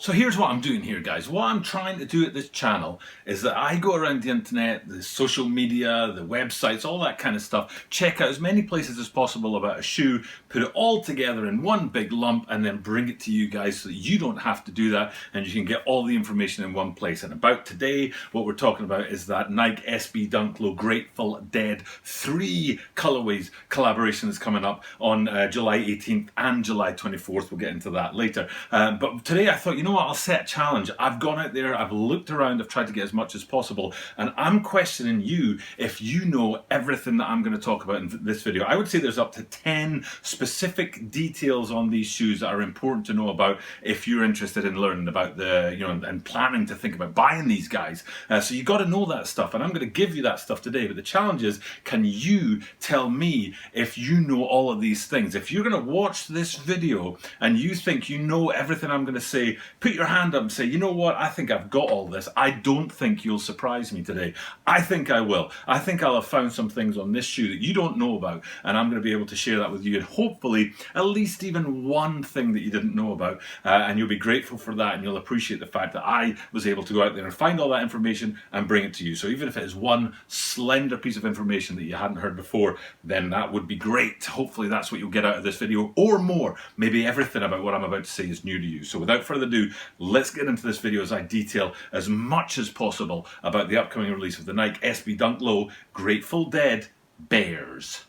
So here's what I'm doing here, guys. What I'm trying to do at this channel is that I go around the internet, the social media, the websites, all that kind of stuff, check out as many places as possible about a shoe, put it all together in one big lump, and then bring it to you guys so that you don't have to do that and you can get all the information in one place. And about today, what we're talking about is that Nike SB Dunk Low Grateful Dead 3 colorways collaboration is coming up on July 18th and July 24th. We'll get into that later. But today I thought, you know what, I'll set a challenge. I've gone out there, I've looked around, I've tried to get as much as possible, and I'm questioning you if you know everything that I'm going to talk about in this video. I would say there's up to 10 specific details on these shoes that are important to know about if you're interested in learning about the, and planning to think about buying these guys. So you got to know that stuff, and I'm going to give you that stuff today. But the challenge is, can you tell me if you know all of these things? If you're going to watch this video and you think you know everything I'm going to say, put your hand up and say, you know what, I think I've got all this. I don't think you'll surprise me today. I think I will. I think I'll have found some things on this shoe that you don't know about, and I'm going to be able to share that with you, and hopefully at least even one thing that you didn't know about, and you'll be grateful for that, and you'll appreciate the fact that I was able to go out there and find all that information and bring it to you. So even if it is one slender piece of information that you hadn't heard before, then that would be great. Hopefully that's what you'll get out of this video, or more. Maybe everything about what I'm about to say is new to you. So without further ado, let's get into this video as I detail as much as possible about the upcoming release of the Nike SB Dunk Low Grateful Dead Bears.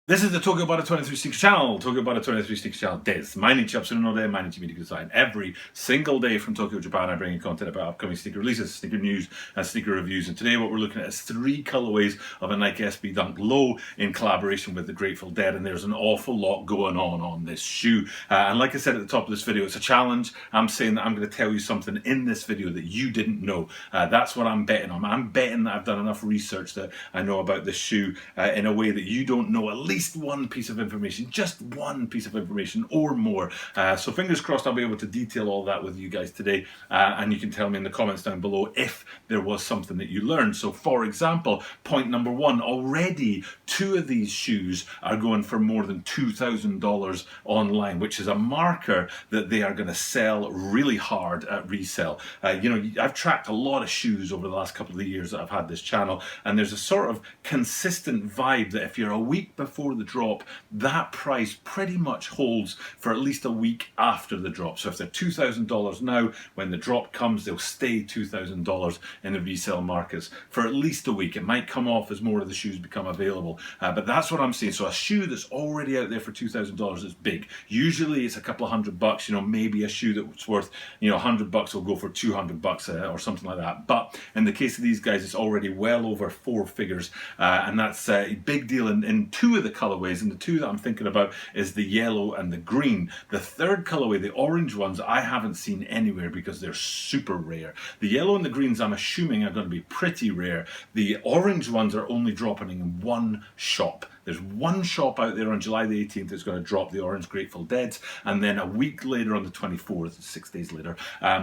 This is the Tokyo Butter 23 Sneakers channel, Tokyo Butter 23 Sneakers channel des.毎日アップするので毎日見てください. Every single day from Tokyo, Japan, I bring you content about upcoming sneaker releases, sneaker news, and sneaker reviews. And today what we're looking at is 3 colorways of a Nike SB Dunk Low in collaboration with the Grateful Dead. And there's an awful lot going on this shoe. And like I said at the top of this video, it's a challenge. I'm saying that I'm going to tell you something in this video that you didn't know. That's what I'm betting on. I'm betting that I've done enough research that I know about this shoe in a way that you don't know at least one piece of information, just one piece of information or more. So fingers crossed I'll be able to detail all that with you guys today, and you can tell me in the comments down below if there was something that you learned. So for example, point number 1, already 2 of these shoes are going for more than $2,000 online, which is a marker that they are going to sell really hard at resale. I've tracked a lot of shoes over the last couple of years that I've had this channel, and there's a sort of consistent vibe that if you're a week before the drop, that price pretty much holds for at least a week after the drop. So if they're $2,000 now, when the drop comes, they'll stay $2,000 in the resale markets for at least a week. It might come off as more of the shoes become available, but that's what I'm seeing. So a shoe that's already out there for $2,000 is big. Usually it's a couple of $100, maybe a shoe that's worth, $100 will go for $200 or something like that. But in the case of these guys, it's already well over 4 figures, and that's a big deal in 2 of the colorways, and the 2 that I'm thinking about is the yellow and the green. The 3rd colorway, the orange ones, I haven't seen anywhere because they're super rare. The yellow and the greens, I'm assuming, are going to be pretty rare. The orange ones are only dropping in 1 shop. There's 1 shop out there on July the 18th that's going to drop the orange Grateful Deads, and then a week later on the 24th, 6 days later,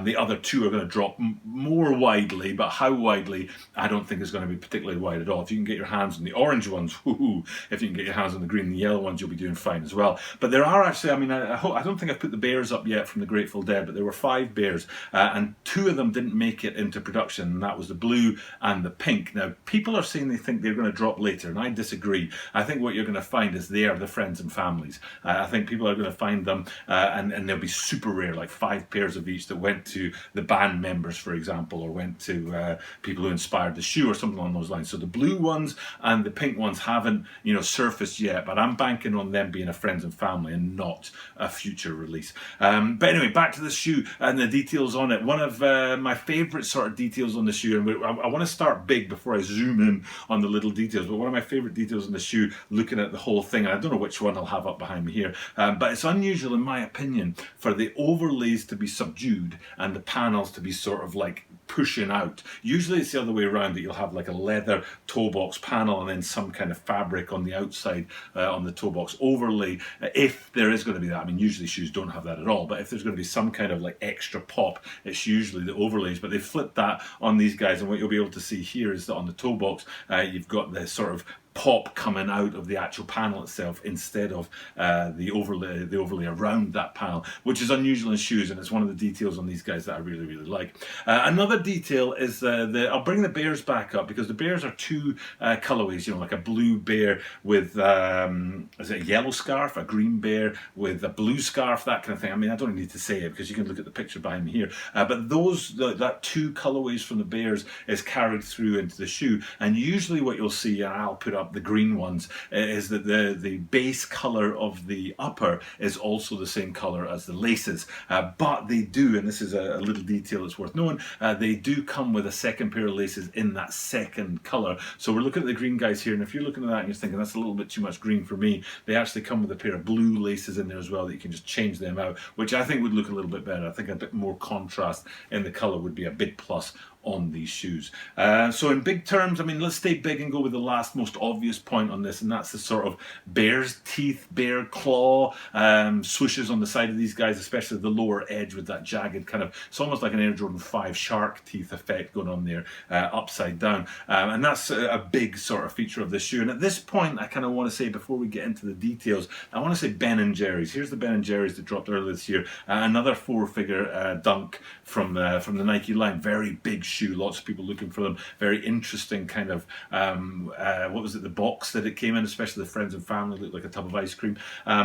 the other 2 are going to drop more widely, but how widely, I don't think is going to be particularly wide at all. If you can get your hands on the orange ones, woohoo! If you can get your hands on the green and the yellow ones, you'll be doing fine as well. But there are actually, I don't think I've put the bears up yet from the Grateful Dead, but there were 5 bears, and 2 of them didn't make it into production, and that was the blue and the pink. Now, people are saying they think they're going to drop later, and I disagree. I think what you're going to find is they are the friends and families. I think people are going to find them, and they'll be super rare, like 5 pairs of each that went to the band members, for example, or went to people who inspired the shoe or something along those lines. So the blue ones and the pink ones haven't, surfaced yet, but I'm banking on them being a friends and family and not a future release. But anyway, back to the shoe and the details on it. One of my favorite sort of details on the shoe, and I want to start big before I zoom in on the little details, but one of my favorite details on the shoe, looking at the whole thing, and I don't know which one I'll have up behind me here, but it's unusual in my opinion for the overlays to be subdued and the panels to be sort of like pushing out. Usually it's the other way around, that you'll have like a leather toe box panel and then some kind of fabric on the outside on the toe box overlay, if there is going to be that. I mean, usually shoes don't have that at all, but if there's going to be some kind of like extra pop, it's usually the overlays. But they flipped that on these guys, and what you'll be able to see here is that on the toe box you've got the sort of pop coming out of the actual panel itself instead of the overlay around that panel, which is unusual in shoes, and it's one of the details on these guys that I really, really like. Another detail is I'll bring the bears back up, because the bears are two colorways, you know, like a blue bear with is it a yellow scarf, a green bear with a blue scarf, that kind of thing. I mean, I don't need to say it because you can look at the picture behind me here, but that two colorways from the bears is carried through into the shoe. And usually what you'll see, and I'll put up the green ones, is that the base color of the upper is also the same color as the laces, but they do, and this is a little detail that's worth knowing, they do come with a second pair of laces in that second color. So we're looking at the green guys here, and if you're looking at that and you're thinking that's a little bit too much green for me, they actually come with a pair of blue laces in there as well that you can just change them out, which I think would look a little bit better. I think a bit more contrast in the color would be a big plus on these shoes. So in big terms, I mean, let's stay big and go with the last most obvious point on this, and that's the sort of bear's teeth, bear claw swooshes on the side of these guys, especially the lower edge with that jagged kind of, it's almost like an Air Jordan 5 shark teeth effect going on there, upside down. And that's a big sort of feature of this shoe. And at this point, I kind of want to say, before we get into the details, I want to say Ben & Jerry's. Here's the Ben & Jerry's that dropped earlier this year. Another four-figure dunk from the Nike line. Very big shoe, lots of people looking for them. Very interesting kind of what was it, the box that it came in, especially the friends and family, looked like a tub of ice cream.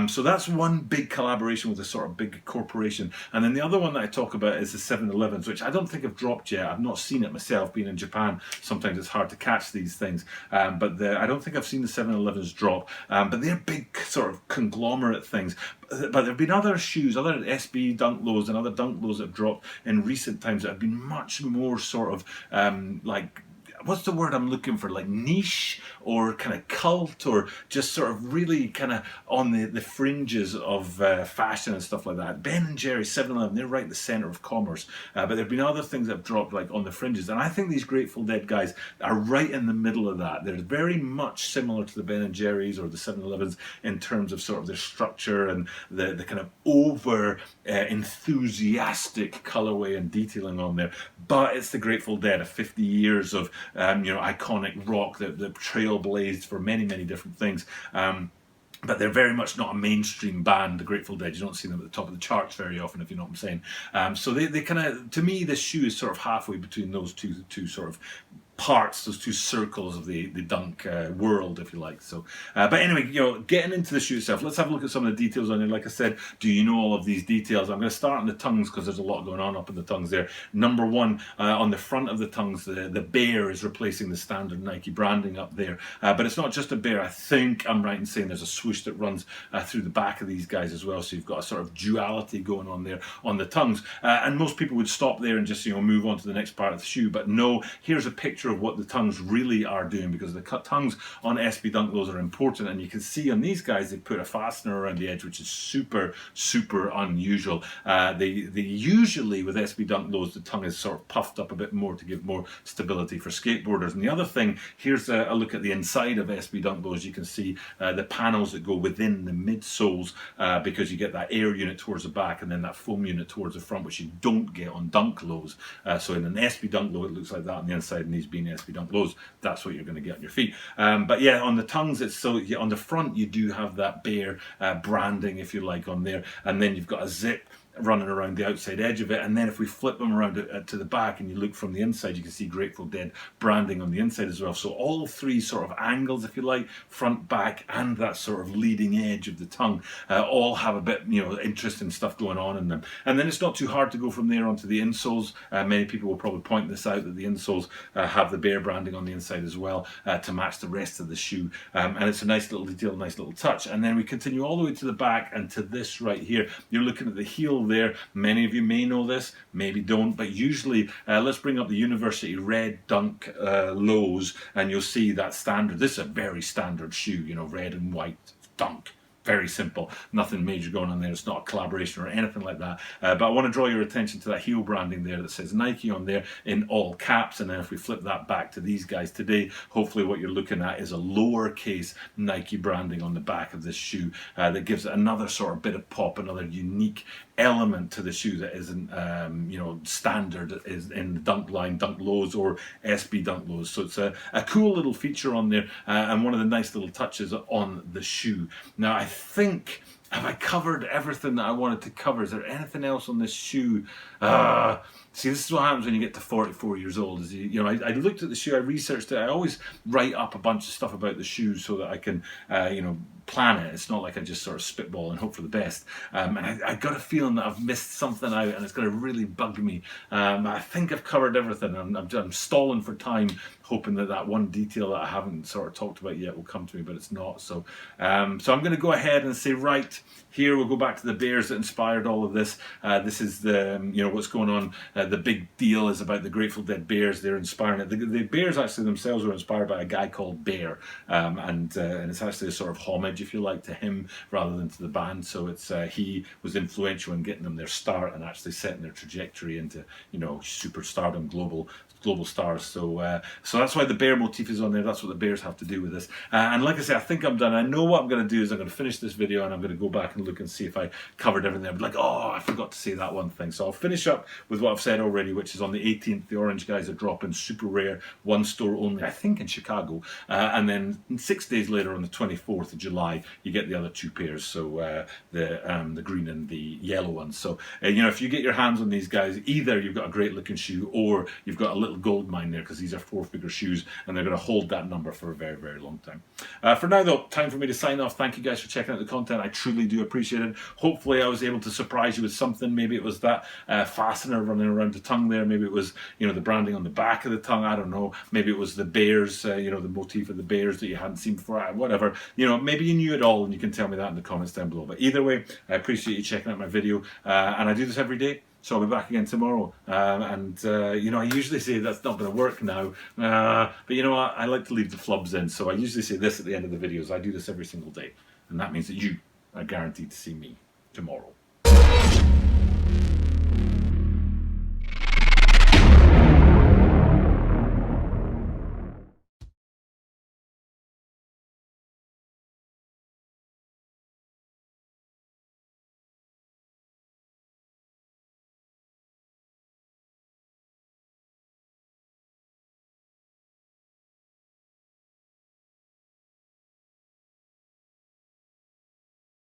So that's one big collaboration with a sort of big corporation. And then the other one that I talk about is the 7-Elevens, which I don't think have dropped yet. I've not seen it myself. Being in Japan, sometimes it's hard to catch these things, but I don't think I've seen the 7-Elevens drop, but they're big sort of conglomerate things. But there have been other shoes, other SB Dunk Lows and other Dunk Lows that have dropped in recent times that have been much more sort of like, what's the word I'm looking for, like niche or kind of cult, or just sort of really kind of on the fringes of fashion and stuff like that. Ben & Jerry's, 7-Eleven, they're right in the center of commerce, but there have been other things that have dropped like on the fringes, and I think these Grateful Dead guys are right in the middle of that. They're very much similar to the Ben & Jerry's or the 7-Elevens in terms of sort of their structure and the kind of over enthusiastic colorway and detailing on there, but it's the Grateful Dead, 50 years of you know, iconic rock that trailblazed for many, many different things. But they're very much not a mainstream band, the Grateful Dead. You don't see them at the top of the charts very often, if you know what I'm saying. So they kind of, to me, this shoe is sort of halfway between those two sort of parts, those two circles of the dunk world, if you like. So, but anyway, you know, getting into the shoe itself, let's have a look at some of the details on it. Like I said, do you know all of these details? I'm going to start on the tongues because there's a lot going on up in the tongues there. Number one, on the front of the tongues, the bear is replacing the standard Nike branding up there. But it's not just a bear. I think I'm right in saying there's a swoosh that runs through the back of these guys as well. So you've got a sort of duality going on there on the tongues. And most people would stop there and just, you know, move on to the next part of the shoe. But no, here's a picture of what the tongues really are doing, because the tongues on SB Dunk Lows are important, and you can see on these guys they put a fastener around the edge, which is super, super unusual. They usually, with SB Dunk Lows, the tongue is sort of puffed up a bit more to give more stability for skateboarders. And the other thing, here's a look at the inside of SB Dunk Lows. You can see the panels that go within the midsoles, because you get that air unit towards the back and then that foam unit towards the front, which you don't get on Dunk Lows. So in an SB Dunk Low, it looks like that on the inside, and these being SB Dunk Lows, that's what you're going to get on your feet. But yeah, on the tongues, it's so on the front you do have that bear branding, if you like, on there, and then you've got a zip running around the outside edge of it. And then if we flip them around to the back and you look from the inside, you can see Grateful Dead branding on the inside as well. So all three sort of angles, if you like, front, back, and that sort of leading edge of the tongue, all have a bit, you know, interesting stuff going on in them. And then it's not too hard to go from there onto the insoles. Many people will probably point this out, that the insoles have the bear branding on the inside as well, to match the rest of the shoe. And it's a nice little detail, nice little touch. And then we continue all the way to the back and to this right here. You're looking at the heel there. Many of you may know this, maybe don't, but usually let's bring up the University Red Dunk Lows, and you'll see that standard. This is a very standard shoe, you know, red and white Dunk. Very simple, nothing major going on there. It's not a collaboration or anything like that. But I want to draw your attention to that heel branding there that says Nike on there in all caps. And then if we flip that back to these guys today, hopefully what you're looking at is a lowercase Nike branding on the back of this shoe that gives it another sort of bit of pop, another unique element to the shoe that isn't standard is in the dunk line, dunk lows, or SB dunk lows. So it's a cool little feature on there, and one of the nice little touches on the shoe. Now I think, have I covered everything that I wanted to cover? Is there anything else on this shoe? See, this is what happens when you get to 44 years old. Is I looked at the shoe, I researched it. I always write up a bunch of stuff about the shoe so that I can, plan it. It's not like I just sort of spitball and hope for the best. And I got a feeling that I've missed something out, and it's going to really bug me. I think I've covered everything. I'm stalling for time, hoping that one detail that I haven't sort of talked about yet will come to me, but it's not. So I'm going to go ahead and say, right, here we'll go back to the bears that inspired all of this. This is the, what's going on. The big deal is about the Grateful Dead bears. They're inspiring it. The bears actually themselves were inspired by a guy called Bear, and it's actually a sort of homage, if you like, to him rather than to the band. So it's he was influential in getting them their start and actually setting their trajectory into superstardom, global stars. So that's why the bear motif is on there. That's what the bears have to do with this. And like I say, I think I'm done. I know what I'm going to do is I'm going to finish this video and I'm going to go back and look and see if I covered everything. I'd be like, oh, I forgot to say that one thing. So I'll finish up with what I've said already, which is on the 18th, the Orange guys are dropping super rare, one store only, I think in Chicago. And then 6 days later on the 24th of July, you get the other two pairs. So the green and the yellow ones. So, if you get your hands on these guys, either you've got a great looking shoe or you've got a little gold mine there, because these are 4-figure shoes and they're going to hold that number for a very, very long time. For now though, time for me to sign off. Thank you guys for checking out the content. I truly do appreciate it. Hopefully I was able to surprise you with something. Maybe it was that fastener running around the tongue there. Maybe it was the branding on the back of the tongue. I don't know. Maybe it was the bears, the motif of the bears that you hadn't seen before. Whatever. Maybe you knew it all, and you can tell me that in the comments down below. But either way, I appreciate you checking out my video, and I do this every day. So I'll be back again tomorrow. I usually say that's not going to work now. But you know what? I like to leave the flubs in. So I usually say this at the end of the videos. I do this every single day. And that means that you are guaranteed to see me tomorrow.